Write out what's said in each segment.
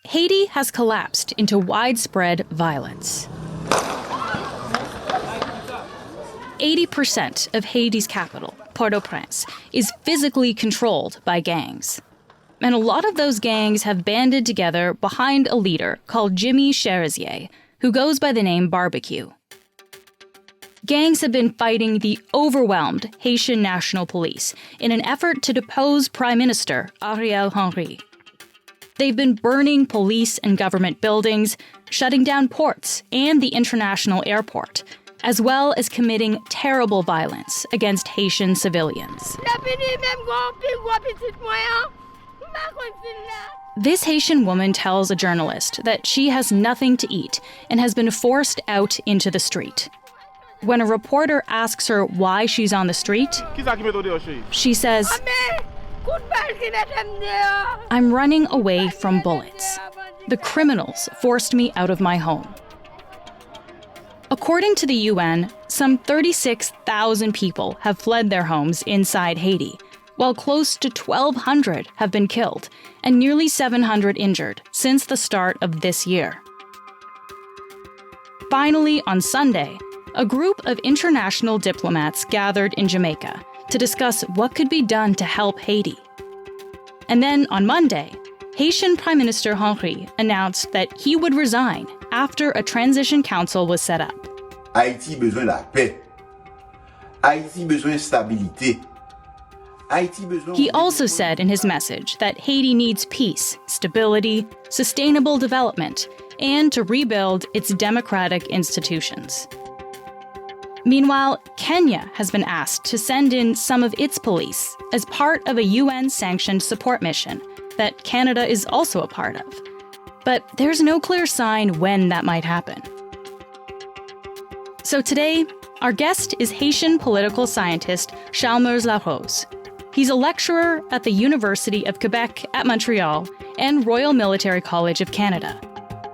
Haiti has collapsed into widespread violence. 80% of Haiti's capital, Port-au-Prince, is physically controlled by gangs. And a lot of those gangs have banded together behind a leader called Jimmy Cherizier, who goes by the name Barbecue. Gangs have been fighting the overwhelmed Haitian National Police in an effort to depose Prime Minister Ariel Henry. They've been burning police and government buildings, shutting down ports and the international airport, as well as committing terrible violence against Haitian civilians. This Haitian woman tells a journalist that she has nothing to eat and has been forced out into the street. When a reporter asks her why she's on the street, she says, "I'm running away from bullets. The criminals forced me out of my home." According to the UN, some 36,000 people have fled their homes inside Haiti, while close to 1,200 have been killed and nearly 700 injured since the start of this year. Finally, on Sunday, a group of international diplomats gathered in Jamaica to discuss what could be done to help Haiti. And then on Monday, Haitian Prime Minister Henry announced that he would resign after a transition council was set up. Haïti besoin la paix. Haïti besoin stabilité. He also said in his message that Haiti needs peace, stability, sustainable development, and to rebuild its democratic institutions. Meanwhile, Kenya has been asked to send in some of its police as part of a UN-sanctioned support mission that Canada is also a part of. But there's no clear sign when that might happen. So today, our guest is Haitian political scientist Chalmers Larose. He's a lecturer at the University of Quebec at Montreal and Royal Military College of Canada.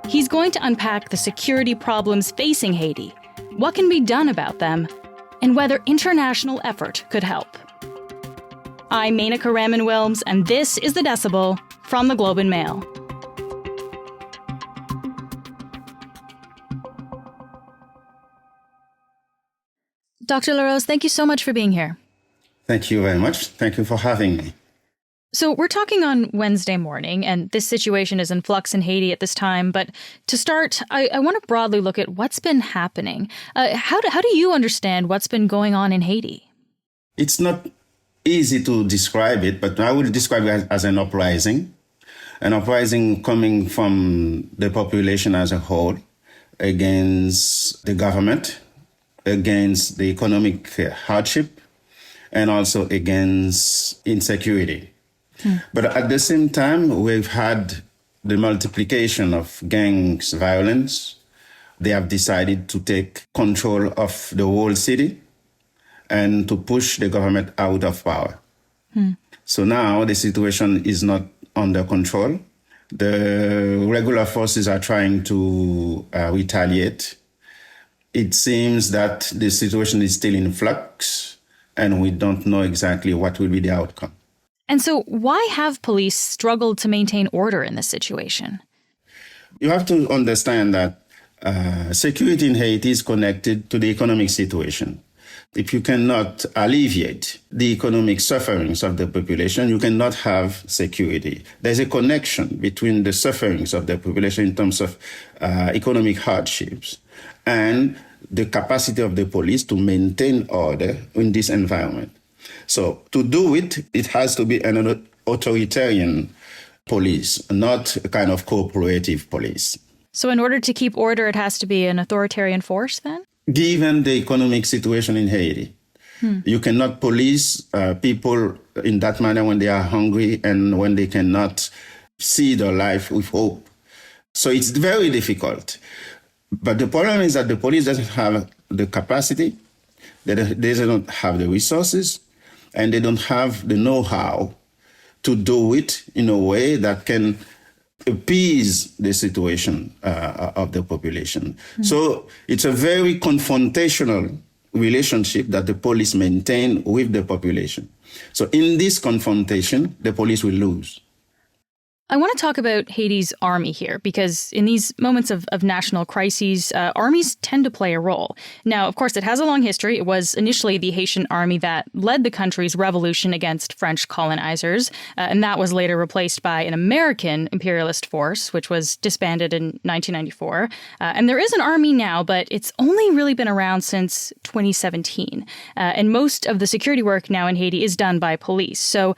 He's going to unpack the security problems facing Haiti, what can be done about them, and whether international effort could help. I'm Menaka Raman-Wilms, and this is The Decibel from the Globe and Mail. Dr. Larose, thank you so much for being here. Thank you very much. Thank you for having me. So we're talking on Wednesday morning, and this situation is in flux in Haiti at this time. But to start, I want to broadly look at what's been happening. How do you understand what's been going on in Haiti? It's not easy to describe it, but I would describe it as an uprising coming from the population as a whole against the government, against the economic hardship, and also against insecurity. But at the same time, we've had the multiplication of gangs violence. They have decided to take control of the whole city and to push the government out of power. So now the situation is not under control. The regular forces are trying to retaliate. It seems that the situation is still in flux, and we don't know exactly what will be the outcome. And so why have police struggled to maintain order in this situation? You have to understand that security in Haiti is connected to the economic situation. If you cannot alleviate the economic sufferings of the population, you cannot have security. There's a connection between the sufferings of the population in terms of economic hardships and the capacity of the police to maintain order in this environment. So to do it, it has to be an authoritarian police, not a kind of cooperative police. So in order to keep order, it has to be an authoritarian force then? Given the economic situation in Haiti, you cannot police people in that manner when they are hungry and when they cannot see their life with hope. So it's very difficult. But the problem is that the police doesn't have the capacity, they don't have the resources, and they don't have the know-how to do it in a way that can appease the situation of the population. So it's a very confrontational relationship that the police maintain with the population. So in this confrontation, the police will lose. I want to talk about Haiti's army here, because in these moments of national crises, armies tend to play a role. Now, of course, it has a long history. It was initially the Haitian army that led the country's revolution against French colonizers, and that was later replaced by an American imperialist force, which was disbanded in 1994. And there is an army now, but it's only really been around since 2017. And most of the security work now in Haiti is done by police. So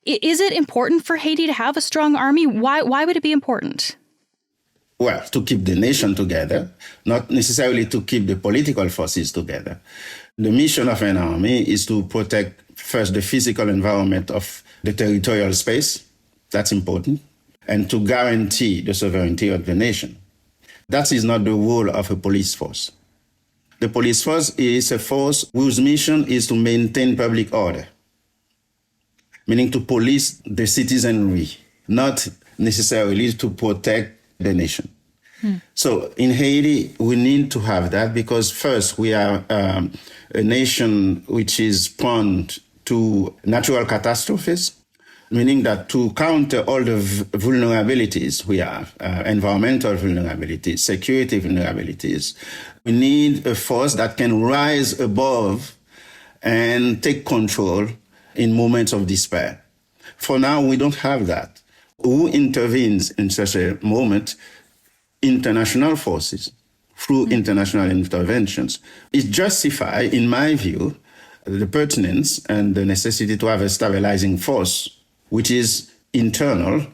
is it important for Haiti to have a strong army? Why would it be important? Well, to keep the nation together, not necessarily to keep the political forces together. The mission of an army is to protect first the physical environment of the territorial space. That's important. And to guarantee the sovereignty of the nation. That is not the role of a police force. The police force is a force whose mission is to maintain public order, meaning to police the citizenry, not necessarily to protect the nation. So in Haiti, we need to have that because first, we are a nation which is prone to natural catastrophes, meaning that to counter all the vulnerabilities we have, environmental vulnerabilities, security vulnerabilities, we need a force that can rise above and take control in moments of despair. For now, we don't have that. Who intervenes in such a moment? International forces, through international interventions. It justifies, in my view, the pertinence and the necessity to have a stabilizing force, which is internal,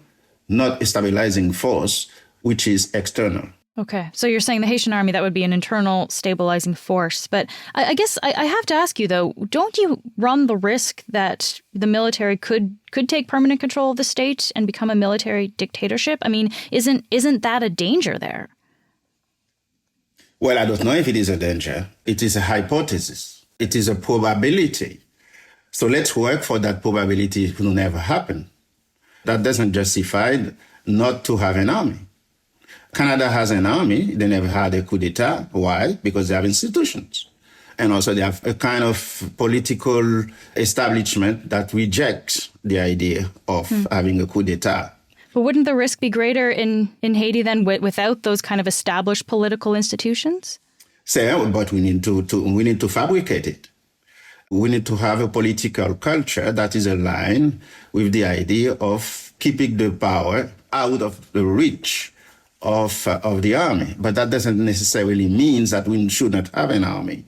not a stabilizing force, which is external. Okay, so you're saying the Haitian army, that would be an internal stabilizing force. But I guess I have to ask you, though, don't you run the risk that the military could take permanent control of the state and become a military dictatorship? I mean, isn't that a danger there? Well, I don't know if it is a danger. It is a hypothesis. It is a probability. So let's work for that probability to never happen. That doesn't justify not to have an army. Canada has an army. They never had a coup d'etat. Why? Because they have institutions. And also they have a kind of political establishment that rejects the idea of having a coup d'etat. But wouldn't the risk be greater in Haiti than without those kind of established political institutions? But we need to fabricate it. We need to have a political culture that is aligned with the idea of keeping the power out of the reach of the army. But that doesn't necessarily mean that we should not have an army.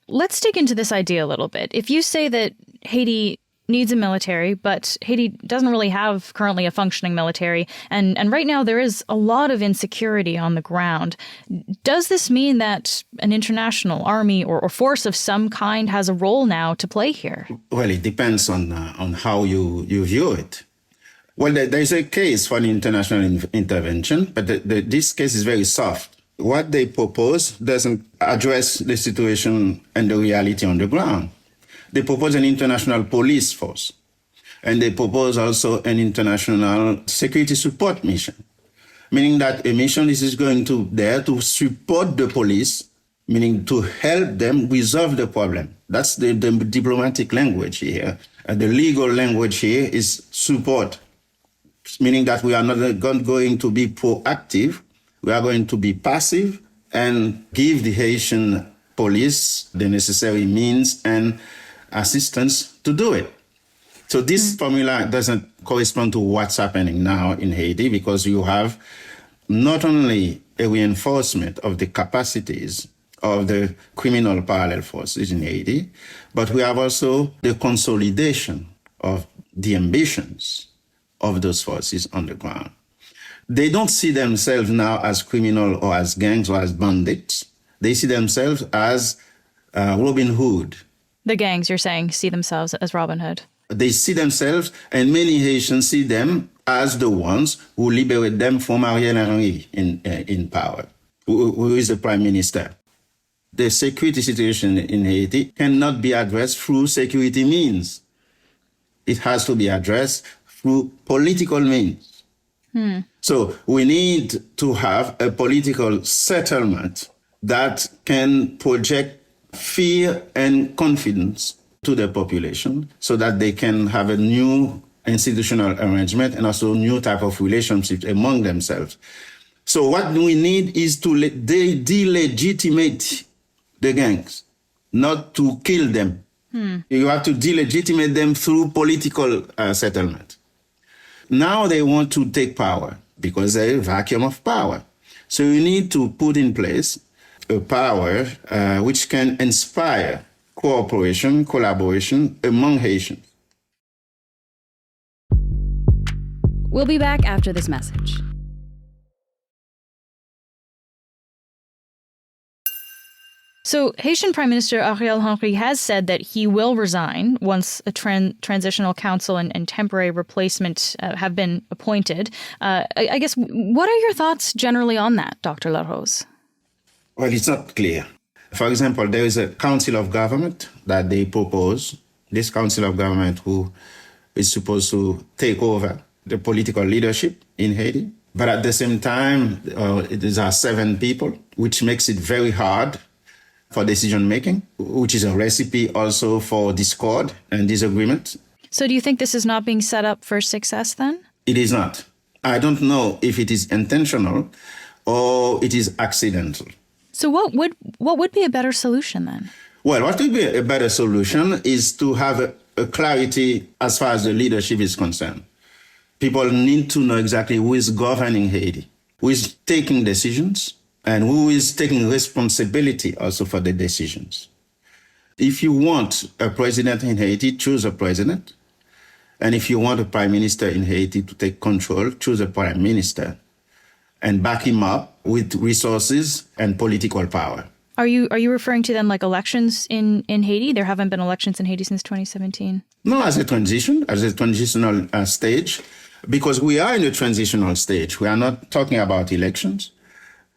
Let's dig into this idea a little bit. If you say that Haiti needs a military, but Haiti doesn't really have currently a functioning military, and right now there is a lot of insecurity on the ground, does this mean that an international army or force of some kind has a role now to play here? Well, it depends on how you view it. Well, there's a case for an international intervention, but this case is very soft. What they propose doesn't address the situation and the reality on the ground. They propose an international police force, and they propose also an international security support mission, meaning that a mission is going to there to support the police, meaning to help them resolve the problem. That's the diplomatic language here. The legal language here is support, meaning that we are not going to be proactive. We are going to be passive and give the Haitian police the necessary means and assistance to do it. So this formula doesn't correspond to what's happening now in Haiti, because you have not only a reinforcement of the capacities of the criminal parallel forces in Haiti, but we have also the consolidation of the ambitions of those forces on the ground. They don't see themselves now as criminal or as gangs or as bandits. They see themselves as Robin Hood. The gangs, you're saying, see themselves as Robin Hood. They see themselves, and many Haitians see them as the ones who liberate them from Ariel Henry in power, who is the prime minister. The security situation in Haiti cannot be addressed through security means. It has to be addressed through political means. So we need to have a political settlement that can project fear and confidence to the population so that they can have a new institutional arrangement and also new type of relationships among themselves. So what we need is to delegitimate the gangs, not to kill them. You have to delegitimate them through political settlement. Now they want to take power because there's a vacuum of power. So you need to put in place a power which can inspire cooperation, collaboration among Haitians. We'll be back after this message. So, Haitian Prime Minister Ariel Henry has said that he will resign once a transitional council and temporary replacement have been appointed. I guess, what are your thoughts generally on that, Dr. Larose? Well, it's not clear. For example, there is a council of government that they propose. This council of government who is supposed to take over the political leadership in Haiti. But at the same time, these are 7 people, which makes it very hard for decision-making, which is a recipe also for discord and disagreement. So do you think this is not being set up for success then? It is not. I don't know if it is intentional or it is accidental. So what would be a better solution then? Well, what would be a better solution is to have a clarity as far as the leadership is concerned. People need to know exactly who is governing Haiti, who is taking decisions, and who is taking responsibility also for the decisions. If you want a president in Haiti, choose a president. And if you want a prime minister in Haiti to take control, choose a prime minister and back him up with resources and political power. Are you referring to then like elections in Haiti? There haven't been elections in Haiti since 2017. No, as a transitional stage, because we are in a transitional stage. We are not talking about elections.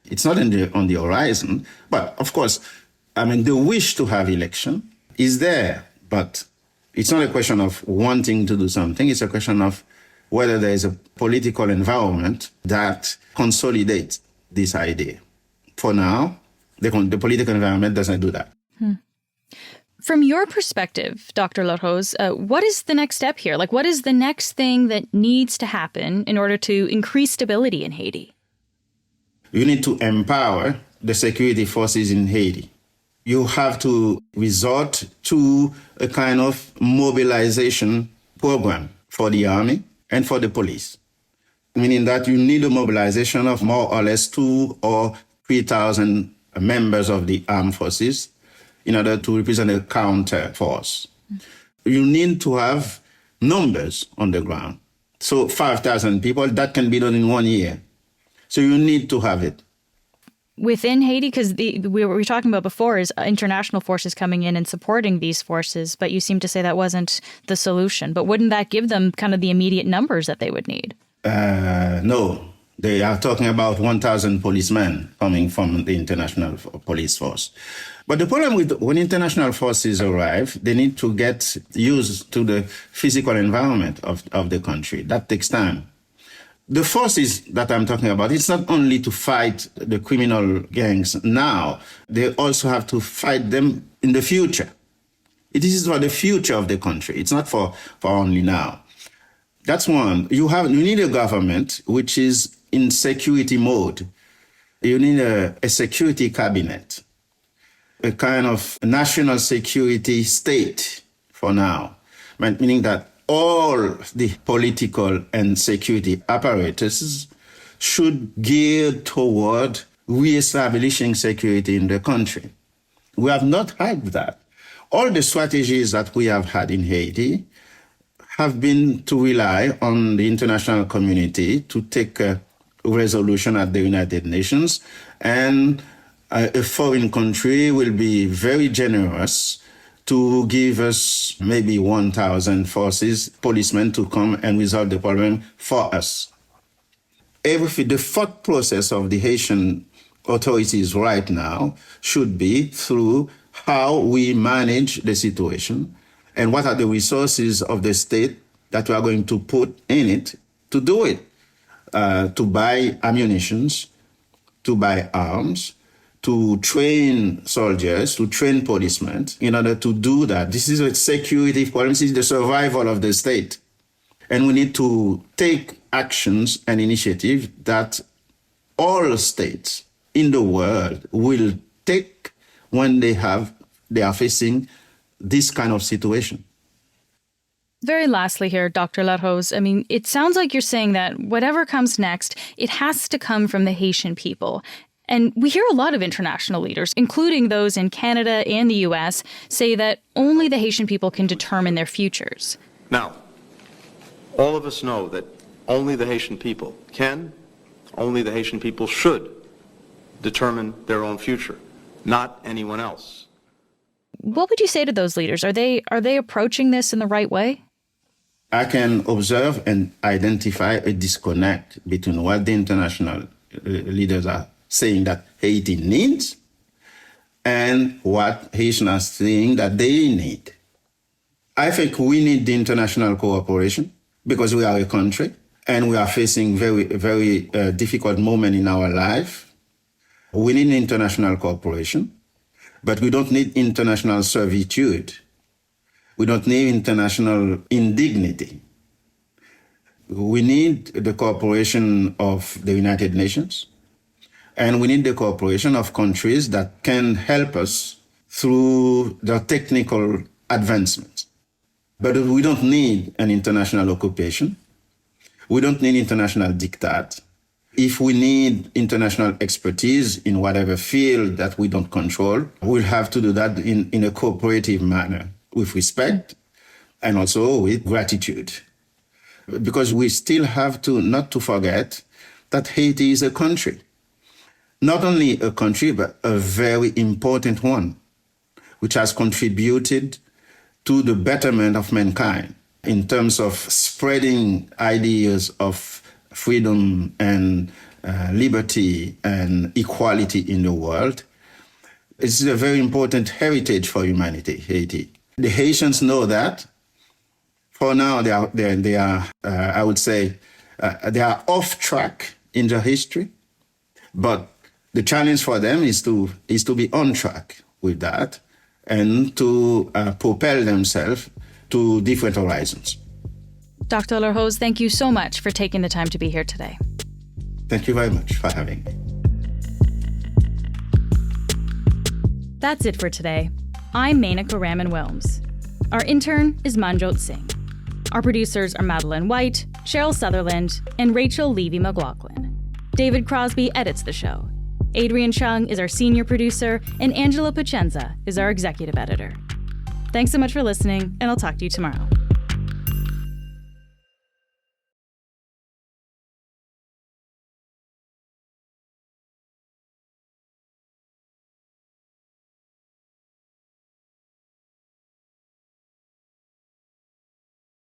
It's not on the horizon. But of course, the wish to have election is there, but it's not a question of wanting to do something. It's a question of whether there is a political environment that consolidates this idea. For now, the political environment doesn't do that. From your perspective, Dr. Larose, what is the next step here? Like, what is the next thing that needs to happen in order to increase stability in Haiti? You need to empower the security forces in Haiti. You have to resort to a kind of mobilization program for the army and for the police, meaning that you need a mobilization of more or less 2,000 or 3,000 members of the armed forces in order to represent a counter force. You need to have numbers on the ground. So 5,000 people, that can be done in 1 year. So you need to have it. Within Haiti, because what we were talking about before is international forces coming in and supporting these forces, but you seem to say that wasn't the solution. But wouldn't that give them kind of the immediate numbers that they would need? No. They are talking about 1,000 policemen coming from the international police force. But the problem with when international forces arrive, they need to get used to the physical environment of the country. That takes time. The forces that I'm talking about, it's not only to fight the criminal gangs now, they also have to fight them in the future. It is for the future of the country. It's not for only now. That's one. You need a government which is in security mode. You need a security cabinet, a kind of national security state for now, meaning that all the political and security apparatuses should gear toward reestablishing security in the country. We have not had that. All the strategies that we have had in Haiti have been to rely on the international community to take a resolution at the United Nations, and a foreign country will be very generous to give us maybe 1,000 policemen to come and resolve the problem for us. The thought process of the Haitian authorities right now should be through how we manage the situation and what are the resources of the state that we are going to put in it to do it, to buy ammunitions, to buy arms, to train soldiers, to train policemen in order to do that. This is a security problem. This is the survival of the state. And we need to take actions and initiatives that all states in the world will take when they are facing this kind of situation. Very lastly here, Dr. Larose, I mean, it sounds like you're saying that whatever comes next, it has to come from the Haitian people. And we hear a lot of international leaders, including those in Canada and the US, say that only the Haitian people can determine their futures. Now, all of us know that only the Haitian people can, only the Haitian people should determine their own future, not anyone else. What would you say to those leaders? Are they approaching this in the right way? I can observe and identify a disconnect between what the international leaders are saying that Haiti needs and what Haitians are saying that they need. I think we need the international cooperation because we are a country and we are facing very difficult moment in our life. We need international cooperation, but we don't need international servitude. We don't need international indignity. We need the cooperation of the United Nations, and we need the cooperation of countries that can help us through the technical advancements. But we don't need an international occupation. We don't need international diktat. If we need international expertise in whatever field that we don't control, we'll have to do that in a cooperative manner, with respect and also with gratitude. Because we still have to not to forget that Haiti is a country. Not only a country, but a very important one, which has contributed to the betterment of mankind in terms of spreading ideas of freedom and liberty and equality in the world. It's a very important heritage for humanity, Haiti. The Haitians know that. For now, they are I would say, they are off track in their history, but the challenge for them is to be on track with that and to propel themselves to different horizons. Dr. Larose, thank you so much for taking the time to be here today. Thank you very much for having me. That's it for today. I'm Menaka Raman-Wilms. Our intern is Manjot Singh. Our producers are Madeline White, Cheryl Sutherland, and Rachel Levy-McLaughlin. David Crosby edits the show. Adrian Chung is our senior producer, and Angela Pacenza is our executive editor. Thanks so much for listening, and I'll talk to you tomorrow.